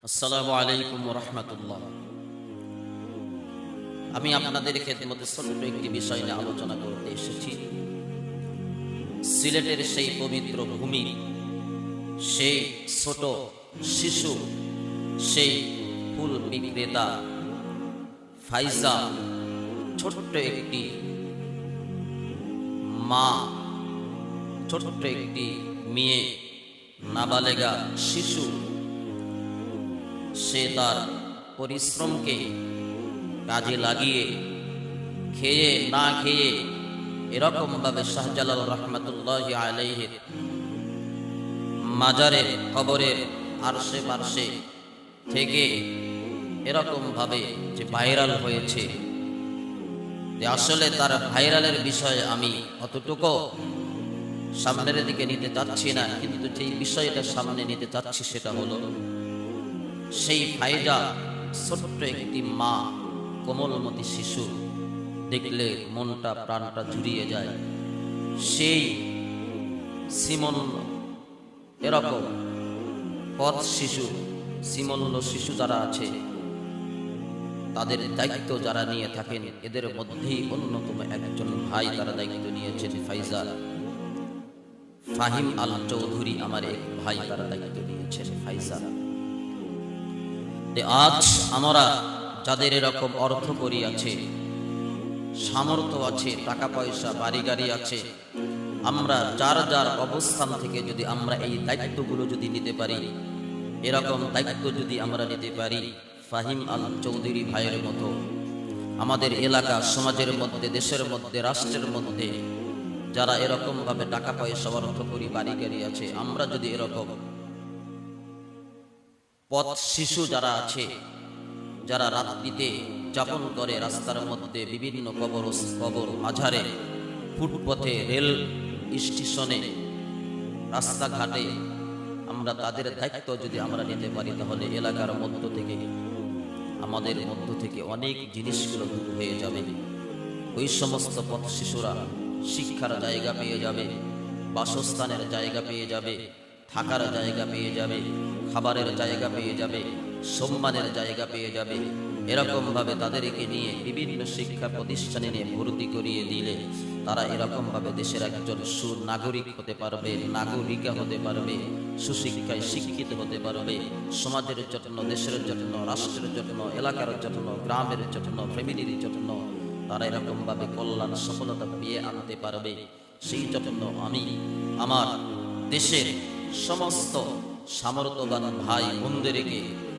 আসসালামু আলাইকুম ওয়া রাহমাতুল্লাহ। আমি আপনাদের খেদমতে ছোট্ট একটি বিষয় নিয়ে আলোচনা করতে এসেছি। সিলেটের সেই পবিত্র ভূমি, সেই ছোট শিশু, সেই ফুল বিক্রেতা ফাইজা, ছোট্ট একটি মা, ছোট্ট একটি মেয়ে, নাবালেগা শিশু, সে তার পরিশ্রমকে কাজে লাগিয়ে খেয়ে না খেয়ে এরকম ভাবে শাহজালাল রহমতুল্লাহি আলাইহির মাজারের কবরের আরশে পারশে থেকে এরকম ভাবে যে ভাইরাল হয়েছে, যে আসলে তার ভাইরালের বিষয়ে আমি অতটুকু সামনের দিকে নিতে চাচ্ছি না, কিন্তু যেই বিষয়টা সামনে নিতে চাচ্ছি সেটা হলো সেই ফাইজা, ছোট্ট একটি মা, কোমলমতি শিশু, দেখলে মনটা প্রাণটা জুড়িয়ে যায়। সেই সিমল্ল এরকম পথ শিশু, সিমল্ল শিশু যারা আছে, তাদের দায়িত্ব যারা নিয়ে থাকেন, এদের মধ্যেই অন্যতম একজন ভাই তারা দায়িত্ব নিয়েছেন। ফাইজা ফাহিম আল চৌধুরী আমার এক ভাই, তারা দায়িত্ব নিয়েছেন ফাইজা। আজ আমরা যাদের এরকম অর্থ করি আছে, সামর্থ্য আছে, টাকা পয়সা বাড়ি গাড়ি আছে, আমরা যার যার অবস্থান থেকে যদি আমরা এই দায়িত্বগুলো যদি নিতে পারি, এরকম দায়িত্ব যদি আমরা নিতে পারি, ফাহিম আল চৌধুরী ভাইয়ের মতো আমাদের এলাকা, সমাজের মধ্যে, দেশের মধ্যে, রাষ্ট্রের মধ্যে যারা এরকম ভাবে টাকা পয়সা অর্থ করি বাড়ি গাড়ি আছে, আমরা যদি এরকম পথ শিশু যারা আছে, যারা রাত্রিতে যাপন করে রাস্তার মধ্যে, বিভিন্ন কবর মাঝারে, ফুটপথে, রেল স্টেশনে, রাস্তাঘাটে, আমরা তাদের দায়িত্ব যদি আমরা নিতে পারি, তাহলে এলাকার মধ্য থেকে, আমাদের মধ্য থেকে অনেক জিনিসগুলো দূর হয়ে যাবে। ওই সমস্ত পথ শিশুরা শিক্ষার জায়গা পেয়ে যাবে, বাসস্থানের জায়গা পেয়ে যাবে, থাকার জায়গা পেয়ে যাবে, খাবারের জায়গা পেয়ে যাবে, সম্মানের জায়গা পেয়ে যাবে। এরকম ভাবে তাদেরকে নিয়ে বিভিন্ন শিক্ষা প্রতিষ্ঠানে নিয়ে ভর্তি করিয়ে দিলে তারা এরকম ভাবে দেশের একজন সুনাগরিক হতে পারবে, নাগরিকা হতে পারবে, সুশিক্ষায় শিক্ষিত হতে পারবে, সমাজের জন্য, দেশের জন্য, রাষ্ট্রের জন্য, এলাকার জন্য, গ্রামের জন্য, ফ্যামিলির জন্য তারা এরকম ভাবে কল্যাণ সফলতা পেয়ে আনতে পারবে। সেই জন্য আমি আমার দেশের সমস্ত সামর্থ্যবান ভাই বোনদেরকে